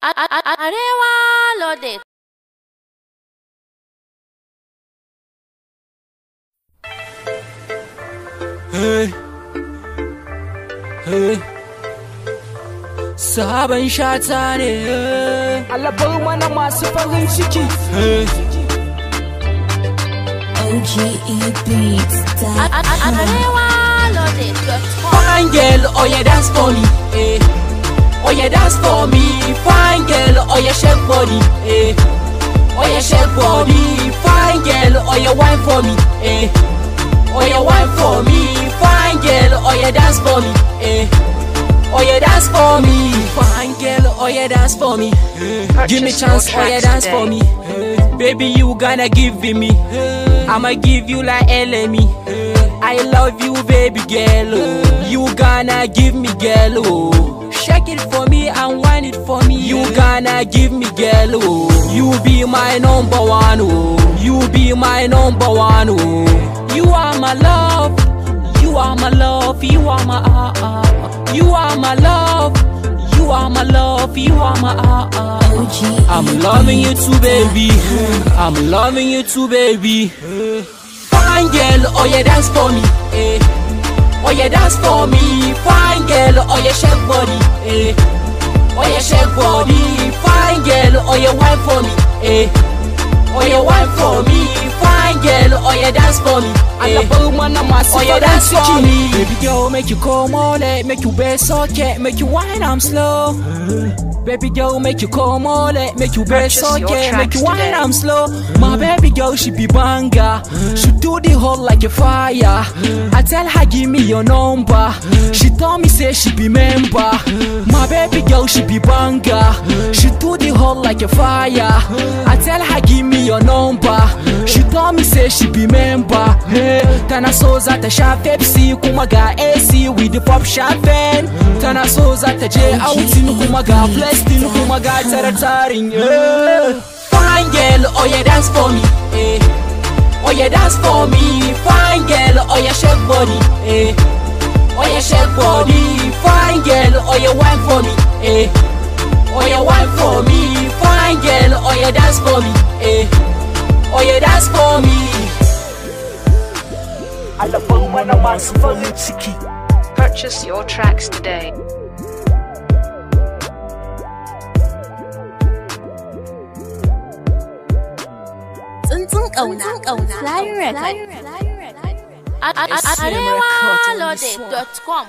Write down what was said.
Arewa loaded. Hey, hey, sabon shata ne. Alabar mana masu farin ciki. Hey, OGE Beats. Arewa loaded. fine girl, oh yeah, dance for me. Eh. Oh yeah, dance for me. Fine girl, oh yeah, shake body. Eh. Oh yeah, shake body. Fine girl, oh yeah, wine for me. Eh. Oh yeah, wine for me. Fine girl, oh yeah, dance for me. Eh. Oh yeah, dance for me. Fine girl, oh yeah, dance for me. Give me chance, oh yeah, dance for me. Baby, you gonna give me. I'ma give you like LME. I love you, baby girl. Oh. You gonna give me, girl. Oh. Shake it for me and wine it for me. You gonna give me, girl. Oh. You be my number one. Oh. You be my number one. Oh. You are my love. You are my love. You are my You are my love. You are my love. You are my OGE. I'm loving you too, baby. I'm loving you too, baby. Fine girl, oh yeah, dance for me. Eh. Oh yeah, dance for me. Fine girl, oh yeah, shake body. Eh. Oh yeah, shake body. Fine girl, oh yeah, wine for me. Eh. Oh yeah, wine for me. Fine girl, oh yeah, dance for me. Eh. Alabar mana masu Oh yeah, farin dance for ciki. me. Baby girl, make you come on, make you bass okay, make you wine, I'm slow. Baby girl, make you come on, make you bass okay, make you wine, I'm slow. My baby girl, she be banga. She do the whole like a fire. I tell her, give me your number. She told me, say she be member. My baby girl, she be banga. She do the whole like a fire. I tell her, give me your number. She told me, say she be member. Hey, tana so za ta sha Pepsi kuma ga AC with the pop champagne. Tana so za ta je outing kuma ga Plastin kuma ga taratarin. Fine girl, oh yeah, dance for me. Eh. Oh yeah, dance for me. Fine girl, oh yeah, shake body. Eh. Oh yeah, shake body. Fine girl, oh yeah, wine for me. Eh. Oh yeah, wine for me. Fine girl, oh yeah, dance for me. Eh. Oh yeah, dance for me. Alabar mana masu farin ciki. Purchase your tracks today. Tsuntsun ƙauna. Flying record. Arewa loaded.com